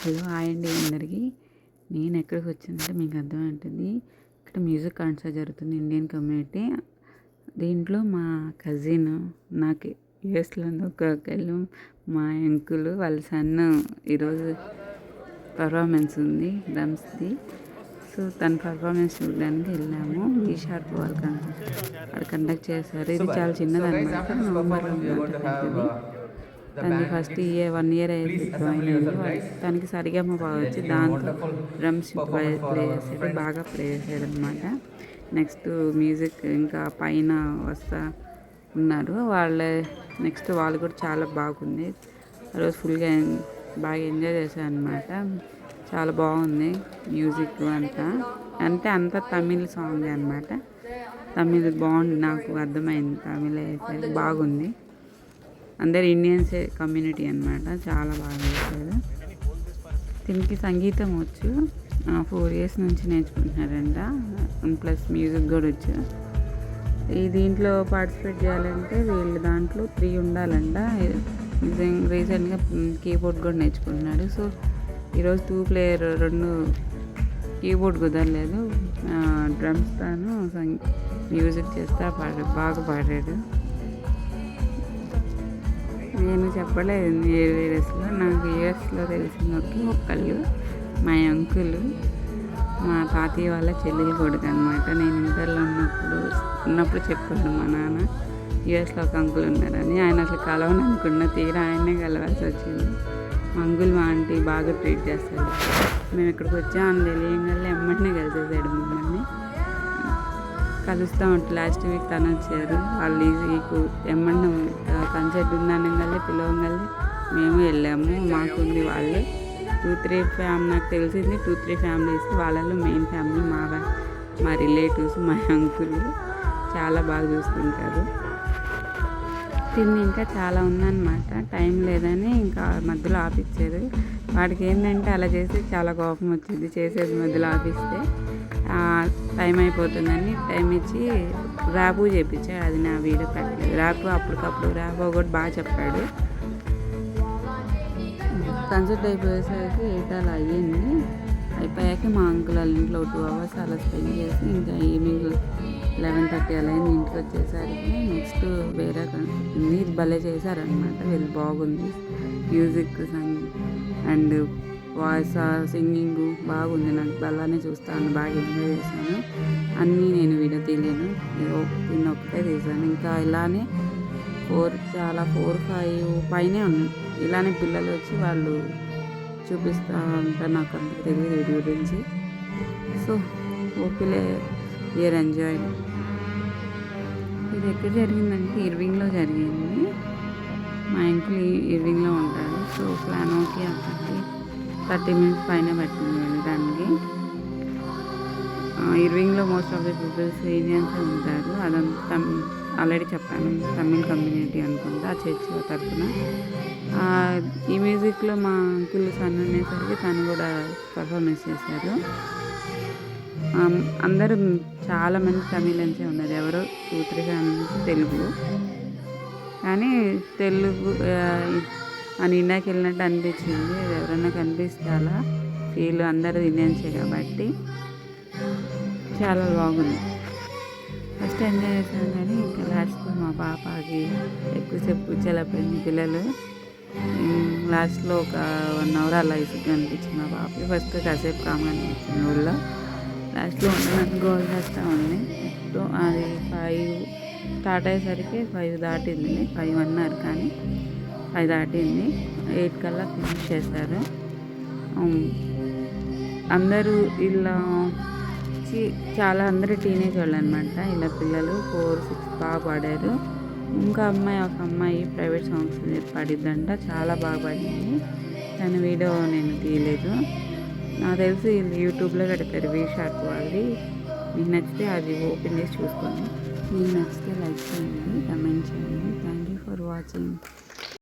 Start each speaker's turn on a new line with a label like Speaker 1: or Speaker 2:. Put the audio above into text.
Speaker 1: Hello hi అండి అందరికీ. నేను ఎక్కడికి వచ్చానంటే మీకు అర్థమవుతుంది. ఇక్కడ మ్యూజిక్ కాన్సర్ట్ జరుగుతుంది ఇండియన్ కమ్యూనిటీ. దీంట్లో మా కజిన్ నాకు యూఎస్లో ఉంది ఒకళ్ళు, మా అంకుల్ వాళ్ళ సన్ ఈరోజు పర్ఫార్మెన్స్ ఉంది డ్రమ్స్ది. సో తన పర్ఫార్మెన్స్ చూడడానికి వెళ్ళాము. ఈ షార్ప్ వాళ్ళు అక్కడ కండక్ట్ చేశారు. ఇది చాలా చిన్నదన్నమాట, నవంబర్లో పెద్దది. తనది ఫస్ట్ 1 ఇయర్ అయ్యేది జాయిన్ అయ్యింది. తనకి సరిగమ బాగా వచ్చి దాంతో డ్రమ్స్ ప్లే చేసాడు, బాగా ప్లే చేసాడు అనమాట. నెక్స్ట్ మ్యూజిక్ ఇంకా పైన వస్తా ఉన్నారు నెక్స్ట్ వాళ్ళు కూడా చాలా బాగుంది. ఆ రోజు ఫుల్గా బాగా ఎంజాయ్ చేశాను అనమాట. చాలా బాగుంది మ్యూజిక్ అంతా తమిళ్ సాంగ్ అనమాట. తమిళ్ బాగుంది, నాకు అర్థమైంది. తమిళ్ అయితే బాగుంది. అందరు ఇండియన్స్ కమ్యూనిటీ అనమాట. చాలా బాగా చేశారు. దీనికి సంగీతం వచ్చు, 4 years నుంచి నేర్చుకుంటున్నారంట. ప్లస్ మ్యూజిక్ కూడా వచ్చు. దీంట్లో పార్టిసిపేట్ చేయాలంటే వీళ్ళు దాంట్లో 3 ఉండాలంట. రీసెంట్గా కీబోర్డ్ కూడా నేర్చుకుంటున్నాడు. సో ఈరోజు 2 player 2 కీబోర్డ్ కుదరలేదు. డ్రమ్స్ తాను మ్యూజిక్ చేస్తా బాగా పాడాడు. నేను చెప్పలేదు యూఎస్లో, నాకు యూఎస్లో తెలిసిన ఒకళ్ళు మా అంకుల్, మా తాతయ్య వాళ్ళ చెల్లెలు కొడుకు అనమాట. నేను ఇంటర్లో ఉన్నప్పుడు చెప్పాడు మా నాన్న యూఎస్లో ఒక అంకుల్ ఉన్నారని. ఆయన అసలు కలవని అనుకున్నా, తీరా ఆయన్నే కలవాల్సి వచ్చింది. మా అంకుల్ మా ఆంటీ బాగా ట్రీట్ చేస్తాడు. మేము ఇక్కడికి వచ్చామని తెలియగానే ఎమ్మటినే కలిసేసాడు మమ్మల్ని. కలుస్తూ ఉంటాం. లాస్ట్ వీక్ తను వచ్చారు. వాళ్ళు ఎమ్మన్నా కన్సర్ట్ ఉందనగానే పిలవగానే మేము వెళ్ళాము. మాకుంది వాళ్ళే 2-3 నాకు తెలిసింది 2-3 ఫ్యామిలీస్. వాళ్ళలో మెయిన్ ఫ్యామిలీ మా రిలేటివ్స్, మా అంకుల్ చాలా బాగా చూసుకుంటారు. తిండి ఇంకా చాలా ఉందన్నమాట. టైం లేదని ఇంకా మధ్యలో ఆపిచ్చారు. వాడికి ఏంటంటే అలా చేసి చాలా కోపం వచ్చింది. చేసేది మధ్యలో ఆపిస్తే టైం అయిపోతుందని టైం ఇచ్చి ర్యాపు చేయించాడు. అది నా వీడియో పెట్టలేదు. ర్యాపు అప్పటికప్పుడు ర్యాప్ కూడా బాగా చెప్పాడు. కన్సర్ట్ అయిపోయేసరికి 8 అలా అయ్యింది. అయిపోయాక మా అంకుల్ వాళ్ళ ఇంట్లో 2 hours అలా స్పెండ్ చేసి ఇంకా ఈవినింగ్ 11:30 అలా అయింది ఇంటికి వచ్చేసరికి. నెక్స్ట్ వేరే కన్సర్ట్ ఉంది. ఇది భలే చేశారనమాట. వీళ్ళు బాగుంది. మ్యూజిక్ అండ్ వాయిస్ సింగింగ్ బాగుంది. నాకు అలానే చూస్తాను, బాగా ఎంజాయ్ చేశాను. అన్నీ నేను వీడియో తీయలేను, నిన్న ఒకటే తీసాను. ఇంకా ఇలానే 4-5 పైనే ఉన్నాయి. ఇలానే పిల్లలు వచ్చి వాళ్ళు చూపిస్తూ ఉంటారు. నాకు అంత తెలియదు వీడి గురించి. సో ఓపిలే హియర్ ఎంజాయ్. ఇది ఎక్కడ జరిగిందంటే ఇర్వింగ్లో జరిగింది. మా ఇంట్లో ఇర్వింగ్లో ఉంటాడు. సో ప్లాన్ ఓకే అక్కడికి 30 minutes పైన పట్టింది వెళ్ళడానికి. ఇర్వింగ్లో most of the peoples Indians ఉంటారు. అదంతా ఆల్రెడీ చెప్పాను, తమిళ్ కమ్యూనిటీ అనుకుంటా ఆ చర్చ్ తరఫున. ఈ మ్యూజిక్లో మా అంకుల్ సన్ అనేసరికి తను కూడా పర్ఫార్మెన్స్ చేశారు. అందరూ చాలామంది తమిళన్సే ఉన్నారు. ఎవరో 2-3 ఫ్యామిలీస్ తెలుగు. కానీ తెలుగు మన ఇండియాకి వెళ్ళినట్టు అనిపించింది. ఎవరైనా కనిపిస్తే అలా ఫీల్, అందరూ ఇండియన్సే కాబట్టి చాలా బాగుంది. ఫస్ట్ ఎంజాయ్ చేశాను కానీ ఇంకా లాస్ట్లో మా పాపకి ఎక్కువసేపు కూర్చోలేకపోయింది పిల్లలు. లాస్ట్లో ఒక 1 hour అలా ఇసుకు అనిపించింది మా పాపకి. ఫస్ట్ కాసేపు కామని వచ్చింది ఊళ్ళో. లాస్ట్లో ఉండడానికి గోల్ చేస్తూ ఉంది. అది 5 స్టార్ట్ అయ్యేసరికి 5 దాటింది. 5 అన్నారు కానీ 5 దాటింది. 8 కల్లా ఫినిష్ చేశారు. అందరూ ఇలా చాలా అందరూ టీనేజ్ వాళ్ళు అనమాట. ఇలా పిల్లలు 4-6 బాగా పాడారు. ఒక అమ్మాయి ప్రైవేట్ సాంగ్స్ పాడిద్దంట, చాలా బాగా పాడింది. తన వీడియో నేను తీయలేదు. నాకు తెలిసి యూట్యూబ్లో పెడతారు వీ షార్ప్ వాళ్ళది. మీకు నచ్చితే అది ఓపెన్ చేసి చూసుకోండి. మీకు నచ్చితే లైక్ చేయండి, కమెంట్ చేయండి. Thank you for watching.